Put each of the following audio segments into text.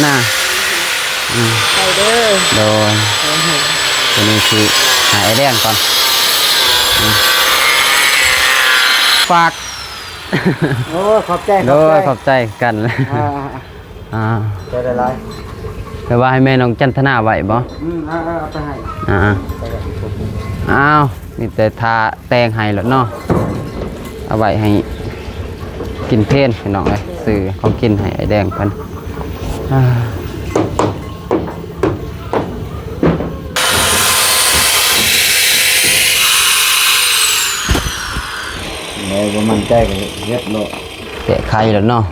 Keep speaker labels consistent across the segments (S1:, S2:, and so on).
S1: นา
S2: ไปเด้อ
S1: โดยตัวนี้คือหาไอแดงก่อนฝาก
S2: โอ้ขอบใจ
S1: โดยขอบใจกัน
S2: จะได้ไร
S1: แต่ว่าให้แม่น้องจันทนาไหวบ่
S2: เอาไปให้
S1: อ้าวมีแต่ทาแตงให้แล้วเนาะเอาไว้ให้กินเพลนพี่น้องเลยซื้อของกินให้ไอแดงเพิ่น
S2: บ่มั่นใจก็เฮ็ดโล
S1: แกะไข่แล้วเนาะ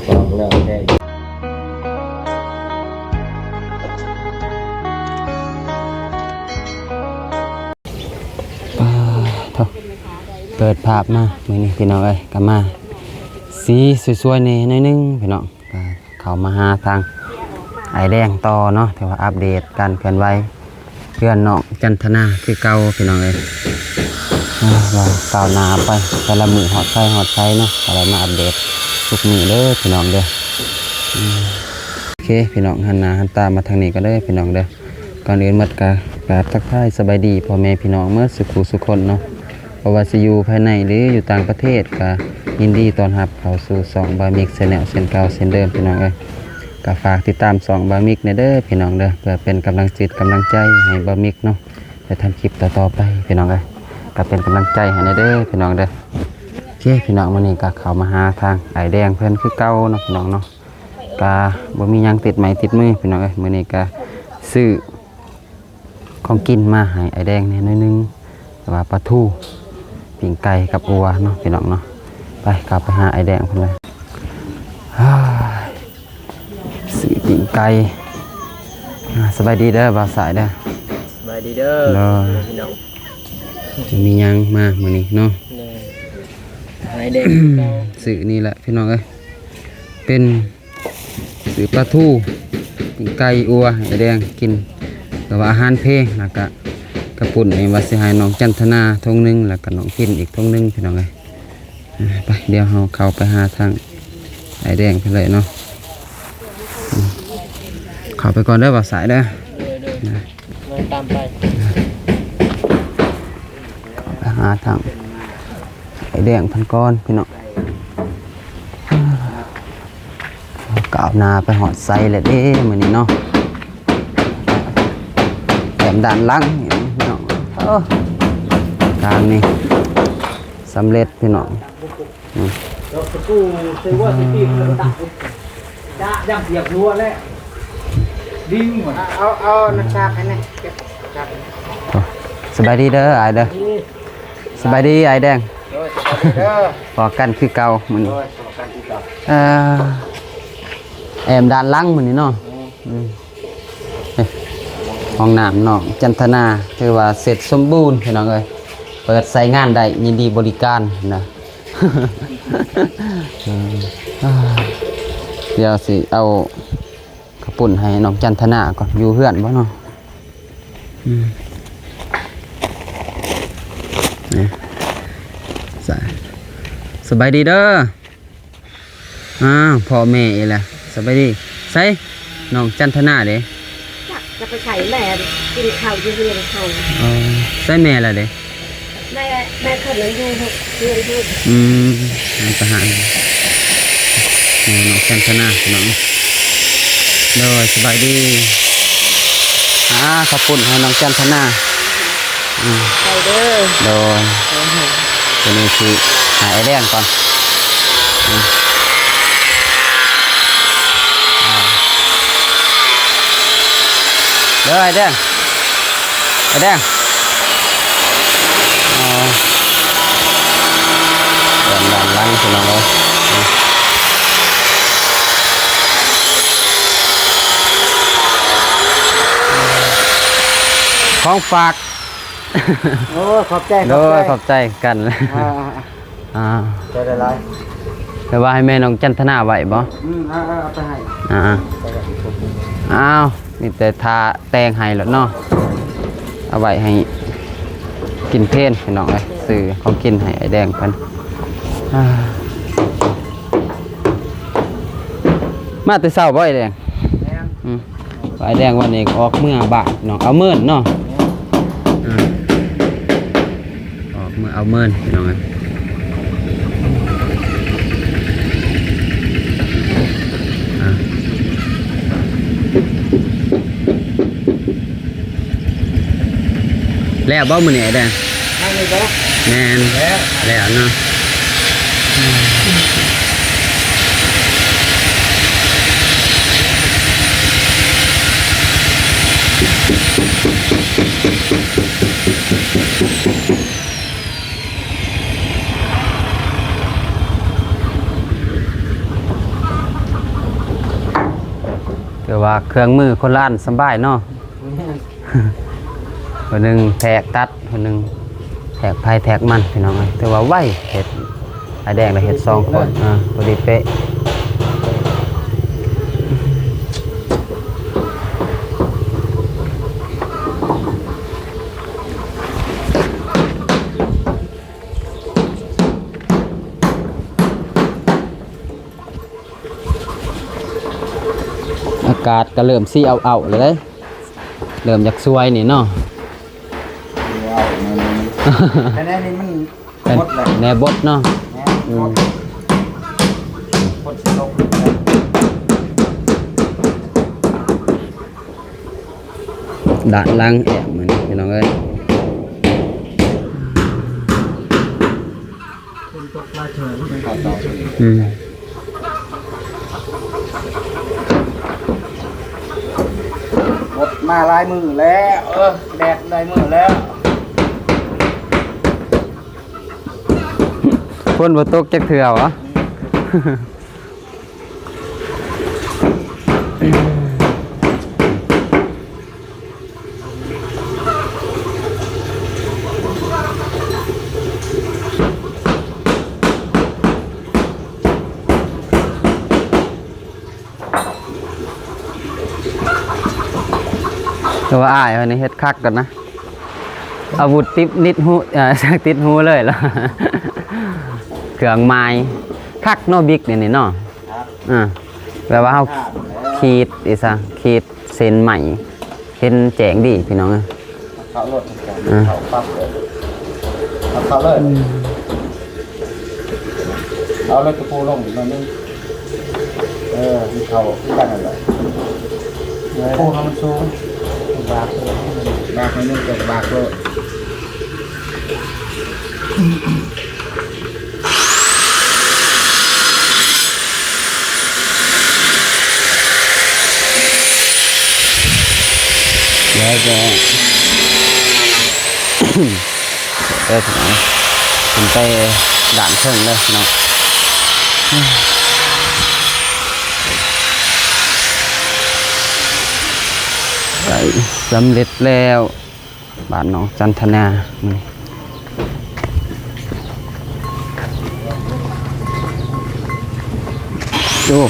S2: บอกแล้วแท้
S1: เปิดภาพมามื้อนี้พี่น้องเอ้ยก็มาสีสวยๆนี่หน่อยนึงพี่น้องก็เข้ามาหาทางไอแดงต่อเนาะถือว่าอัปเดตการเคลื่อนไหวเพื่อนน้องจันทนาคือเก่าพี่น้องเอ้ยว่าก้าวหน้าไปแต่ละมือหอดไฟเนาะอะไรมาอัปเดตทุกมือเด้อพี่น้องเด้อโอเคพี่น้องหันหน้าหันตามาทางนี้ก็ได้พี่น้องเด้อก่อนอื่นมัดกราบทักทายสบายดีพ่อแม่พี่น้องเมื่อสุขคนเนาะเพราะว่าสิอยู่ภายในหรืออยู่ต่างประเทศก็ยินดีต้อนรับเข้าสู่2บามิกแนลเส้นเก่าเส้นเดิมพี่น้องเอ้ยก็ฝากติดตาม2บามิกเด้อพี่น้องเด้อเพื่อเป็นกำลังจิตกำลังใจให้บามิกเนาะได้ทำคลิปต่อๆไปพี่น้องเอ้ยก็เป็นกำลังใจให้เด้อพี่น้องเด้อโอเคพี่น้องวันนี้ก็เข้ามาหาทางไอแดงเพิ่นคือเก่าเนาะพี่น้องเนาะก็บ่มีหยังติดไม้ติดมือพี่น้องเอ้ยมื้อนี้ก็ซื้อของกินมาให้ไอแดงนี่หน่อยนึงแต่ว่าปลาทูปิ้งไก่กับอัวเนาะพี่น้องเนาะไปกลับไปหาไอแดงเพิ่นเลยซื้อปิ้งไก่สบายดีเด้อบ่าวสายเด้อ
S2: สบายดีเด้อพี่น้อง
S1: จะมียังมามื้อนี้เนาะ
S2: ไอแดง
S1: ซื้อนี่แหละพี่น้องเอ้ยเป็นซื้อปลาทูปิ้งไก่อัวไอแดงกินแต่ว่าอาหารเพลงแล้วก็กระปุ่นในวัดสิหายน้องจันทนาทงนึงแล้วก็น้องกินอีกทงนึงพี่น้องเลยไปเดี๋ยวเราเข้าไปหาทางไอแดงไปเลยเนาะเข้าไปก่อนเด้อบ่าวสายเด้อ
S2: ตามไป
S1: หาทางไอแดงพันก้อนพี่น้องก้าวนาไปหอดไซเลยเด้มื้อนี้เนาะแถมด้านหลังพี่น้องทางนี้สำเร็จพี่น้อง
S2: เราสกูเซว่าสิปีมันตักจ้าย่ำเสียบรัวแล้วดิ้งหมดเอาน้ำชาให้แน่
S1: สบายดีเด้อไอเด้อสบายดีไอแดงพอกันคือเก่ามื้อนี้แอมด้านหลังมื้อนี้เนาะห้องน้ำน้องจันทนาคือว่าเสร็จสมบูรณ์พี่น้องเอ้ยเปิดใช้งานได้ยินดีบริการนะ เดี๋ยวสิเอาข้าวปุ้นให้น้องจันทนาก่อนอยู่เพื่อนบ่เนาะสบายดีเด้อพ่อแม่แหละสบายดีใส่น้องจันทนาเด้
S3: จะไปไข่แม่กินข้าวเรียนเขา
S1: ใส่แม่ละเด้
S3: แม่เขาเรียนดูเรียนดู
S1: ทหารน้องจันทนาน้องโดยสบายดีขอบคุณให้น้องจันทนา
S3: ไปเด้อ
S1: โดยตัวนี้คือหาไอแดงก่อนเด้อไอแดงเดินด้านล่างพี่น้องเลยของฝาก
S2: โอ้ขอบใจ
S1: โดยขอบใจกัน
S2: จะได้ไร
S1: แต่ว่าให้แม่น้องจันทนาไหวบ่
S2: เอาไปให้
S1: อ้าวมีแต่ทาแตงให้แล้วเนาะเอาไว้ให้กินเพลนพี่น้องเลยซื้อของกินให้ไอแดงเพิ่น มาแต่เช้าบ่ไอ้แดง
S2: แม่น
S1: ไอ้แดงวันนี้ออกเมื่อบ่ายเนาะเอาเมินเนาะออกเมื่อเอาเมินพี่น้องเอ้ยแล้วบ่มื้อนี้ไอ้แดง
S2: นั่งเลยบ่
S1: แม่น
S2: แล้ว
S1: แล้วเนาะแต่ว่าเครื่องมือคนละอันสำบายเนาะ คนหนึ่งแทกตัดคนหนึ่งแทกไผ่แทกมันพี่น้องแต่ว่าไหวเห็ดไอแดงและเห็ด2 คนพอดีเป๊ะอากาศก็เริ่มสีเอาๆเลยเริ่มอยากสวยนี่เนาะ
S2: ว้าวอันนี้มันหมดเลย
S1: แนวบดเนาะ
S2: หมดหมดลง
S1: ด่านล่างแอบเหมือนพี่น้องเอ้ย
S2: เป็นตกมาเฉยเป็นต่อ หมดมาลายมือแล้วแดดลายมือแล้ว
S1: พ่นบ่ตกจักเถื่อวะ แต่ว่าอ้ายวันนี้เฮ็ดคักกันนะอาวุธติดนิดหู ติดหูเลยล่ะ เครื่องไม้คักเนาะบิ๊กนี่เนาะ
S2: ครับ
S1: แปลว่าเฮาขีดอีซะขีดเส้นใหม่เห็นแจ้งดีพี่น้อง
S2: เขาลดเขาปั๊บเลยเขาเลยเอาเลยตะปูลงอีกหน่อยนึงเขาที่กันอะไรปูทำซูงบากบากไม่นึงเกิดบากเลย
S1: แล้วก็ ได้ถึงผมไปด่านเครื่องเลยเนาะไปสำเร็จแล้วบ้านน้องจันทนานี่ดู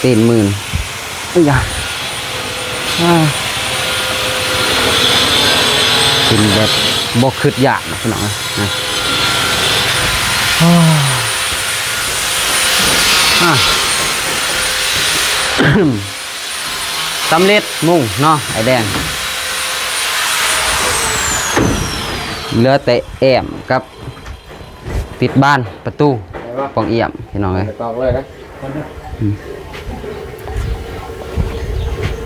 S1: ตีนหมื่นเอ้ยกินแบบบกขึ้นยากนะพี่น้องนะสำเร็จมุ่งเนาะไอแดงเหลือแต่แอมกับติดบ้านประตูปองเอี่ยมพี่น้องเลย
S2: ตอกเลยนะ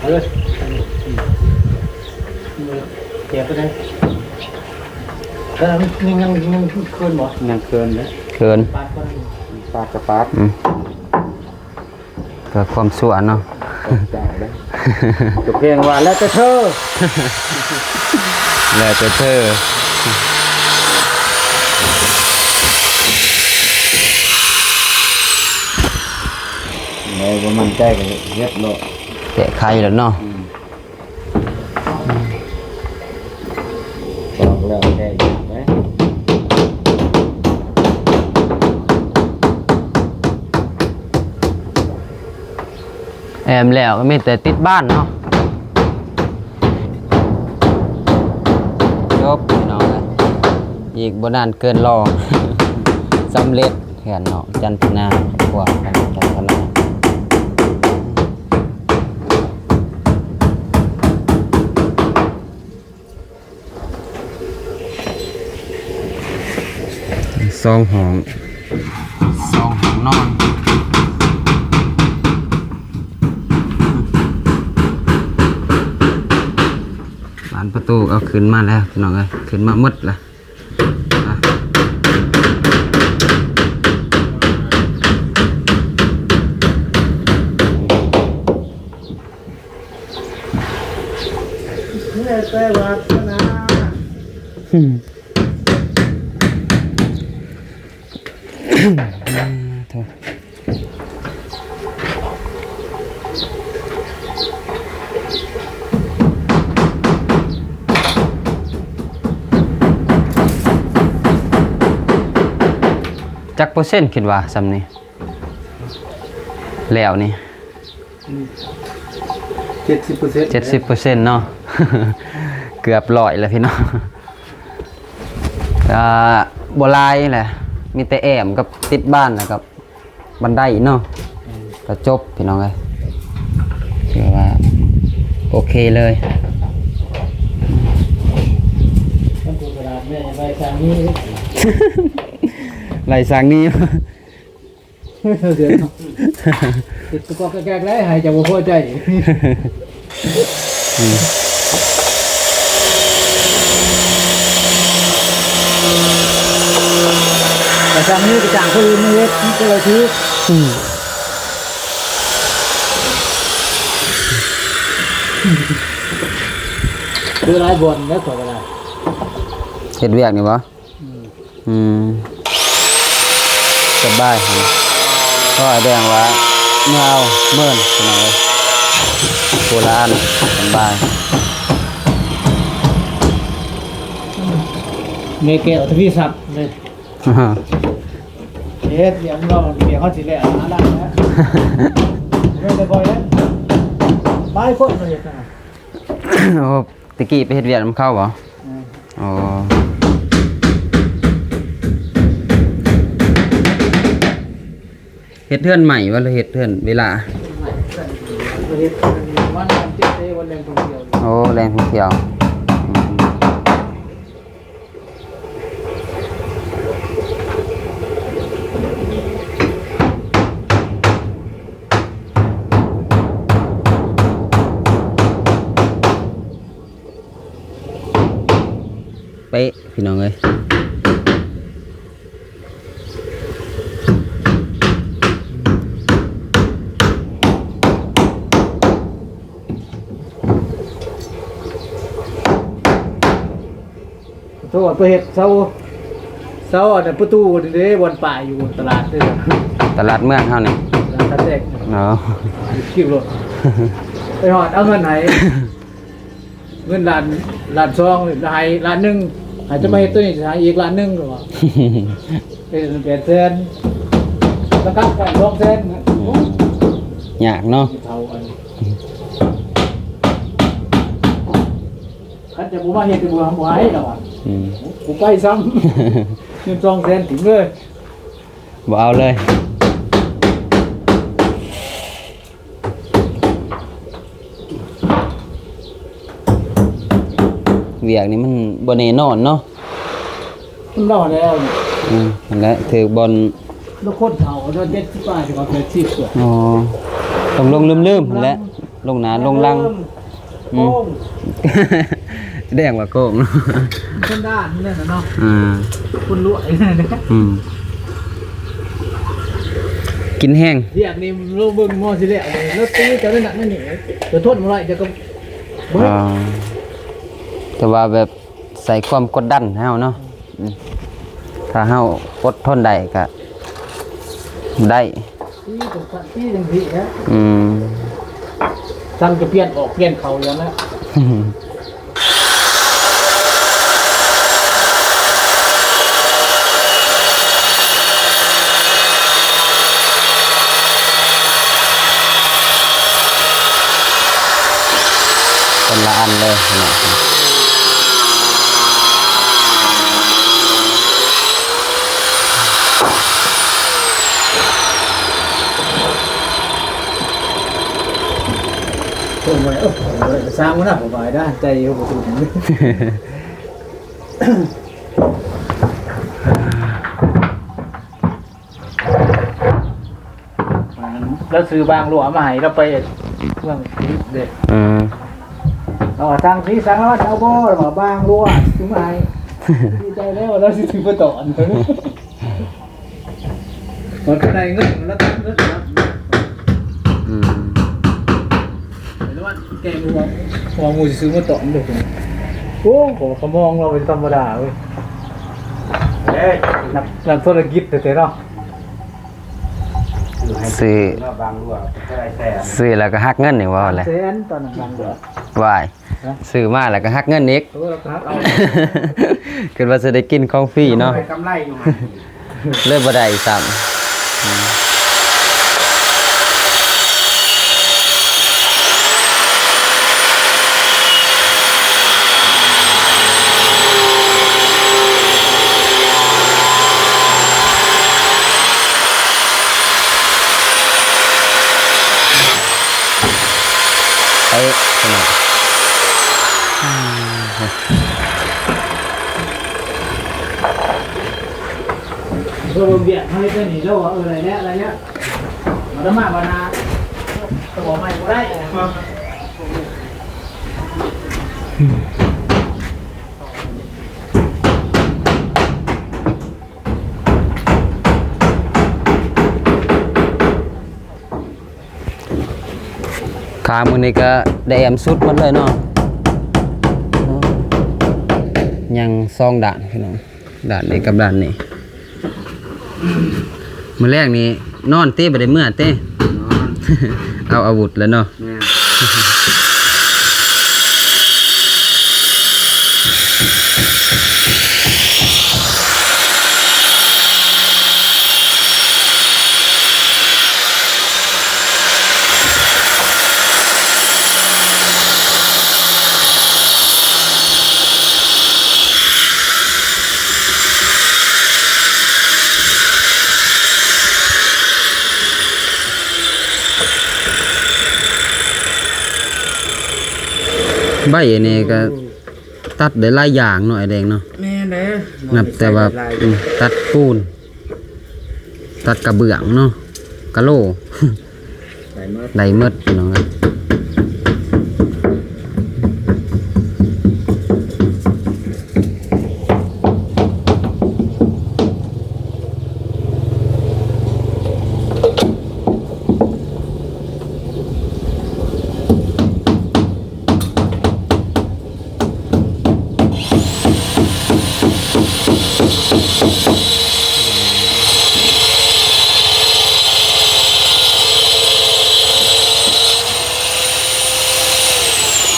S2: เอาเลยเจ็บไปเลยแล้วยังเกินบ่ยังเกินนะ
S1: เกิน
S2: ปาดกับปาด
S1: เกิดความสั่วเนาะ
S2: จ่ายเลยจบเพลงว่าแล้วจะเธอ
S1: แล้วแต่เธอ
S2: เลยว่ามันใจกันเย็บโล
S1: แกะไข่แล้วเนาะ
S2: บอกแล้วแค่อยู่ไหม
S1: แอมแล้วก็มีแต่ติดบ้านเนาะจบพี่น้องเลยอีกบ่นานเกินรอ สำเร็จแขนเนาะจันทนาครอบครัวกันจันทนา 2 ห้องนอนบานประตูเอาขึ้นมาแล้วพี่น้องเอ้ยขึ้นมาหมดละอ่ะ
S2: เนี่ยแต่ว่านะ
S1: โถ่ จักเปอร์เซ็นต์คิดว่าซำนี้แล้วนี่
S2: 70%
S1: 70%เนาะ เกือบ100แล้วพี่น้องบ่หลายแหละมีแต่แอมกับติดบ้านแล้วกับบันไดเนาะก็จบพี่น้องเอ้ยถือว่าโอเคเลย
S2: มันตัวกระดาษแม่ใบทางนี้
S1: ไหลสังนี้
S2: เดี๋ยวติดตัวก็แกล้ๆให้จะบ่พอใจแต่ทางนี้ก็จางคือไม่เฮ็ดนี่ก็เลยคือคือหลายบ่อนแล้วขอเวลา
S1: เฮ็ดเวียกนี่บ่สบายครับก็แสดงว่าเงาเบิ่นพี่น้องเอ้ยโบราณสบาย
S2: เมเกลทวีศัพท์เลยเฮ็ดเดี๋ยวเราเดี๋ยวเขาสิแล้วหาได้นะไม่ได้บ่อยแล้วบายคนเลยจ้ะ
S1: โอ้ตะกี้ไปเฮ็ดเวียกนำเข้าบ่อ๋อเฮ็ดเทือนใหม่ว่าหรือเฮ็ดเทือนเวลา
S2: เฮ็ดวันเจ็ดเด้วันแรงท่องเที่ยว
S1: โอ้แรงท่องเที่ยวเป๊ะพี่น้องเอ้ย
S2: โทษไปเฮ็ดเซาอันประตูเด้วันป่าอยู่ตลาดเด้อ
S1: ตลาดเมืองเฮานี่
S2: ร้านตะแตก
S1: เนาะ
S2: คิวรถไปหอดเอาเงินไหนเงินล้านซองให้ล้านนึงอาจจะมาเฮ็ดตัวนี้จะให้อีกล้านนึงหรอวะเป็นแสนแล้วก็แปด2 แสน
S1: ยากเนาะ
S2: เท่าอันคันจะบ่มาเฮ็ดก็บ่ไหวแล้วอ่ะ กูไปซ้ำ เงิน2 แสนถึงเลย
S1: บ่เอาเลยเวียกนี่มันบ่แน่นอนเนาะ
S2: มันรอแล้ว
S1: นั่นแหละถือบอล
S2: แล้วคนเฒ่าเรา70 บาทก็80กว่า
S1: อ๋อต้องลงลืมๆนั่นแหละลงหนาลงลัง
S2: โอ้ง
S1: แสดงว่าโกงเนาะ
S2: คนด้านนั่นน่ะเนาะ
S1: อ่า
S2: คนรวยนั่นนะ
S1: กินแห้ง
S2: เรียกนี่โลเบิ่งหม้อสิแล้วแล้วตีจะนั่นน่ะนั่นนี่จะทนบ่ได้จะก็เบิด
S1: แต่ว่าแบบใส่ความกดดันให้เฮาเนาะถ้าเฮาอดทนได้ก็ได้
S2: ตีจังซี่ฮะ
S1: อืม
S2: สั่งจะเปลี่ยนออกเปลี่ยนเขาอย่างนั้น
S1: คนละอันเลยเนาะ
S2: โอ้ยสร้างมันน่ะบ่บายได้ใจเฮาบ่ถูกนี่ แล้วซื้อบางหลวงมาให้เราไปเรื่องเด็ก เราทางที่สั่งแล้วว่าเอาบ่หมาบางหลวงซื้อมาให้ดีใจแล้วเราสิถือไปต่ออันนี้มันก็ได้เงินแล้วตั้งเงินนะแล้วว่าแกมูว่ามูสิซื้อมาต่อเด็กโอ้โหเขามองเราเป็นธรรมดาเว้ยนักธุรกิจแต่เนาะ
S1: ซื้อแล้วก็หักเงินนี่ว่าอะไร
S2: แสนตอนนั้นบางหลวง
S1: วายซื้อมาแล้วก็หักเงินอีก
S2: เราก็เอา
S1: คิดว่าจะได้กินของฟรีเนาะ
S2: กำไรอยู่
S1: เลิกบ่ได้ซ้ำไปหน่อย
S2: เบียดให้เป็นนี่แล้วอะไรเนี่ยอะไรเนี่ยมาละมาบานาตัวใหม่ก็ได้
S1: ขามือนี้ก็ได้แอมสุดหมดเลยเนาะยังซองด่านพี่น้องด่านนี้กับด่านนี้มื้อแรกนี้นอนเต้บ่ได้เมื่อเต้ เอาอาวุธแล้วเนาะใบอันนี้ก็ตัดได้หลายอย่างเนาะไอ้แดงเนาะ
S2: แม่เด้อ
S1: นับแต่ว่าตัดปูนตัดกระเบื้องเนาะกะโหลได้หมดพี่น้องเอ้ย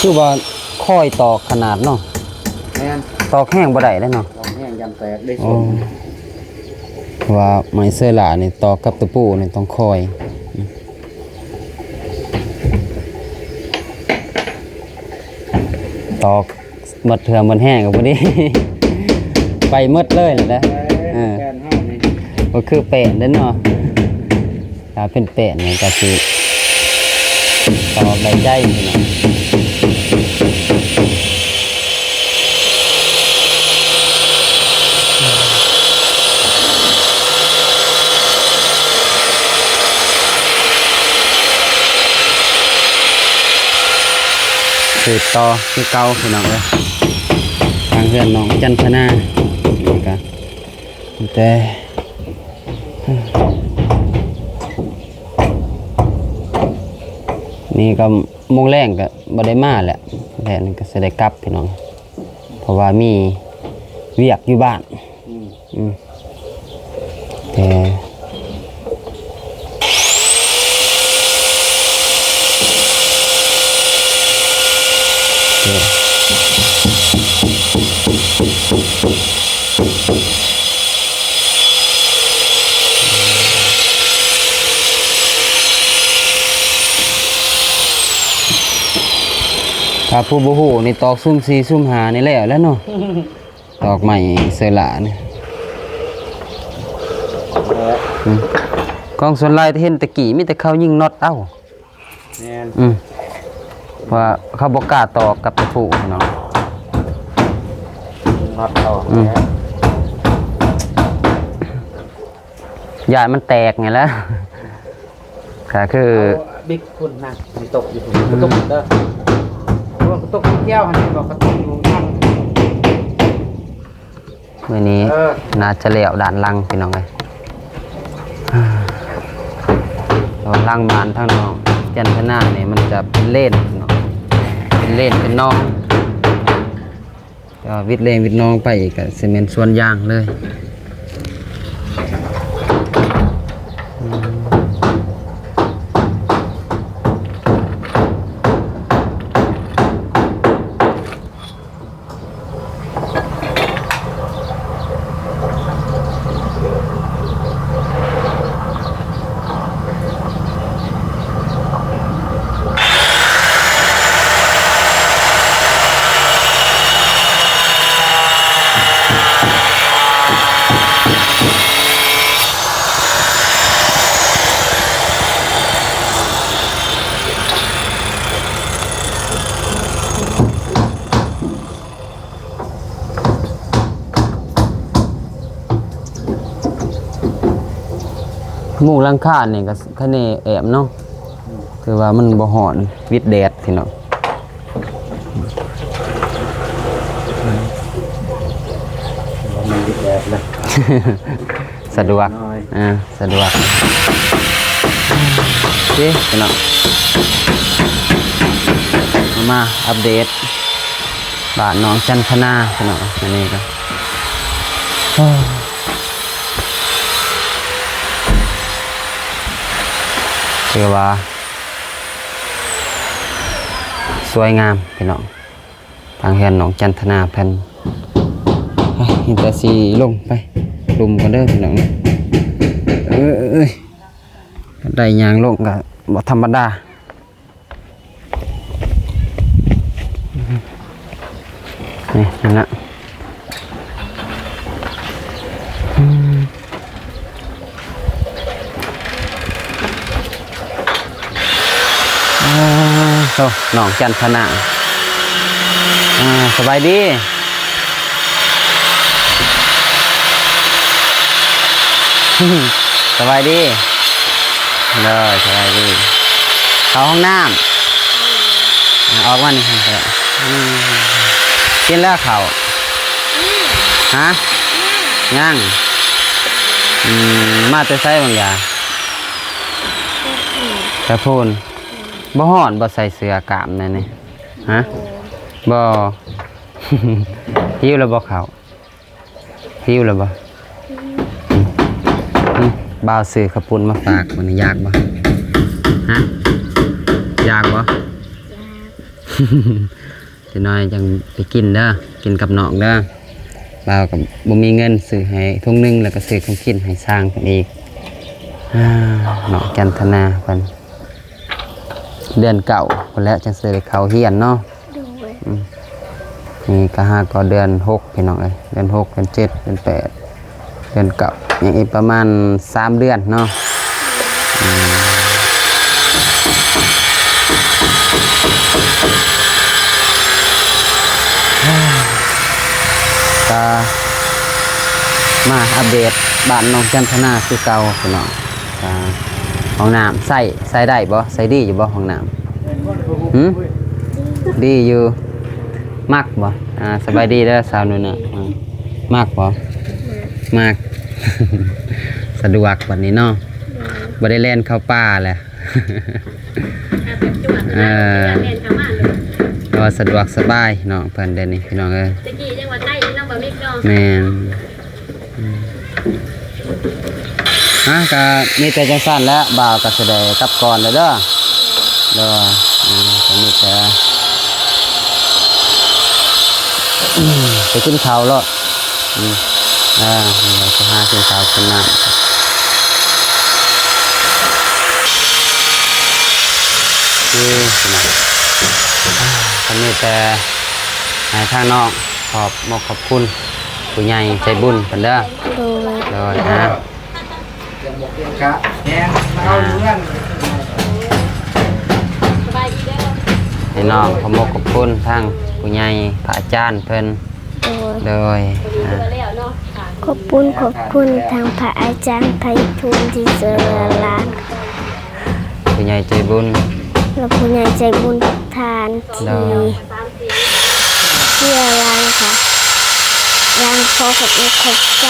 S1: คือว่าค่อยตอกขนาดเนาะ
S2: แม่น
S1: ตอกแห้งบ่ได้เด้อเนาะ
S2: ลองแห้งยำแตกได้
S1: อ๋อว่าไม้เสื้อหลานี่ตอกกับตะปูนี่ต้องคอยตอกหมดเถื่อหมดแห้งกับพอดี ไปหมดเลยเลยนะ
S2: แป้นห้านี่
S1: ก็คือเป็ดเด้อเนาะถ้าเป็นเป็ดเนี่ยก็คือตอกได้ใจนี่เนาะสืบต่อคือเก่าพี่น้องเลยทางเพื่อนน้องจันทนานี่ก็แต่นี่ก็โมงแรงก็บ่ได้มาแหละแต่นี่ก็สิได้กลับพี่น้องเพราะว่ามีเวียกอยู่บ้านแต่ถ้าผู้บ่ฮู้นี่ตอกซุ่ม4ซุ่ม5นี่แล้วเนาะ ตอกใหม่เสือหลานี่กองส่วนลายที่เห็นตะกี้มีแต่เขายิงน็อตเอ้า
S2: แม่น
S1: ว่าเขาบ่กล้าตอกกับตะปูเนาะ
S2: น็อตเอา
S1: ยายมันแตกไงแล้ว ก็คือ
S2: บิ๊กคุณนะมีตกอยู่ตกเด้อตกเที่ยวหันบอกกระตกอยู่ข้าง
S1: มื้อนี้น่าจะแล้วด้านหลังพี่น้องเอ้ยแล้วหลังบ้านทางน้องจันทนานี่มันจะเป็นเลนพี่น้องเป็นเลนเป็นน้องก็วิดเลนวิดน้องไปอีกก็สิเป็นสวนยางเลยหมู่หลังคาเนี่ยก็คะแนนแอบเนาะคือว่ามันบ่ฮ้อนวิดแดดพี่น้อง
S2: มันดีแบบเลย
S1: สะดวกสะดวกโอเคพี่น้องมาอัปเดตบ้านน้องจันทนาพี่น้องอันนี้ก็คือว่าสวยงามพี่น้องทางเฮือนน้องจันทนาเพิ่นอินเตอร์ซีลงไปลุมกันเด้อพี่น้องได้ยางลงก็บ่ธรรมดานี่นั่นละโตน้องจันทนาสบายดีสบายดีเลยสบายดีเข้าห้องน้ำออกมานี่ครับกินแล้วเขาฮะย่างมาแต่ใส่บางอย่างแต่พูนบ่ห่อนบ่ใส่เสื้อกามนั่นนี่ฮะบ่หิวแล้วบ่เขาหิวแล้วบ่บ่าวซื้อข้าวปุ้นมาฝากมันอยากบ่ฮะอยากบ่จะน้อยจังไปกินเด้อกินกับน้องเด้อบ่าวกับบ่มีเงินซื้อให้ทุ่งนึงแล้วก็ซื้อของกินให้สร้างเพิ่นอีกน้องจันทนาเพิ่นเดือนเก่าคนแล้วจังซื้อเขาเฮียนเนาะนี่ก็5ก็เดือน6พี่น้องเอ้ยเดือน6เดือน7เดือน8เดือนเก่าอย่างอีกประมาณ3เดือนเนาะก็มาอัปเดตบ้านน้องจันทนาคือเก่าพี่น้องห้องน้ำใส่ได้บ่ใส่ดีอยู่บ่ห้องน้ำดีอยู่มากบ่สบายดีเด้อสาวนุ่นน่ะมากบ่มาก สะดวกวันนี้เนาะบ่ได้เล่นเข้าป่าแหละก็สะดวกสบายเนาะเพิ่นเดี๋ยวนี้พี่น้องเอ้ยตะกี้จังหวัดใต้น้องบ่มีเนาะแม่นก็มีแต่จังซั่นแล้วบ่าวก็สิได้กลับก่อนเด้อก็มีแต่ไปกินข้าวแล้วจะหากินข้าวกินน้ำก็มีแต่ให้ทางน้องขอบคุณผู้ใหญ่ใจบุญเพิ่นเด้อเลยให้น้องขอบคุณทางผู้ใหญ่พระอาจารย์เพิ่นเลย
S4: ขอบคุณทางพระอาจารย์ไพฑูรย์ที่เจริญล้าน
S1: ผู้ใหญ่ใจบุญ
S5: แล้วผู้ใหญ่ใจบุญทุกทานที่
S1: ได้
S5: เชื่อรังค่ะรังพอกับไม่ครบใจ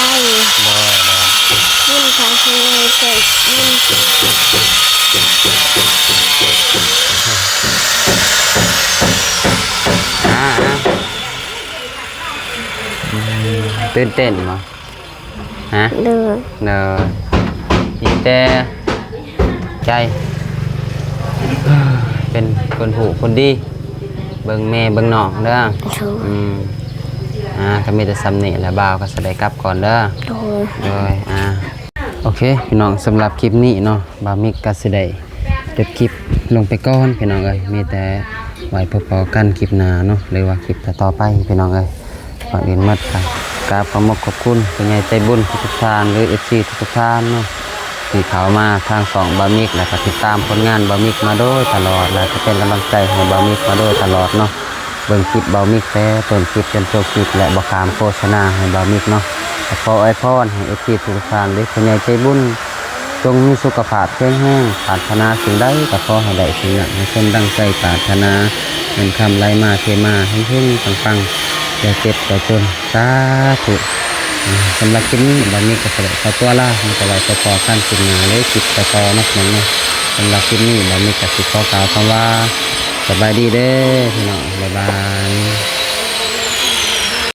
S1: บ่
S5: ยิ่งทางผู้ใหญ่ใจยิ่ง
S1: ตื่นเต้นบ่ฮะ
S5: เดิน
S1: เนอมีแต่ใจเป็นคนหูคนดีเบิ่งแม่เบิ่งน้องเด้อ
S5: ถูก
S1: ก็มีแต่ซ้ำนี่แหละบ่าวก็แสดงกลับก่อนเด้อ
S5: โดย
S1: โดยโอเคพี่น้องสำหรับคลิปนี้เนาะบ่าวมิกก็สิได้จบคลิปลงไปก่อนพี่น้องเอ้ยมีแต่ไว้พอๆกันคลิปหน้าเนาะหรือว่าคลิปต่อๆไปพี่น้องเอ้ยก่อนอื่นหมดค่ะกราบขอบคุณผู้ใหญ่ใจบุญทุกท่านหรือ FC ทุกท่านเนาะที่เข้ามาทาง2บ่าวมิกแล้วก็ติดตามผลงานบ่าวมิกมาโดยตลอดแล้วก็เป็นกำลังใจให้บ่าวมิกมาโดยตลอดเนาะเบิ่งคลิปบ่าวมิกแต่ต้นคลิปจนจบคลิปและบ่ขามโฆษณาให้บ่าวมิกเนาะขออวยพรให้ FC ทุกท่านหรือผู้ใหญ่ใจบุญจงมีสุขภาพแข็งแรงปรารถนาสิ่งใดก็ขอให้ได้สิ่งนั้นให้สมดังใจปรารถนาเงินคำไหลมาเทมาให้เฮงๆปังๆอย่าเจ็บอย่าจนสาธุสำหรับคลิปนี้บ่าวมิกก็ขอตัวลาให้ไว้พอกันคลิปหน้าเลยคลิปต่อๆเนาะพี่น้องเนาะสำหรับคลิปนี้บ่าวมิกก็สิขอกล่าวคำว่าสบายดีเด้อพี่น้องบ๊ายบาย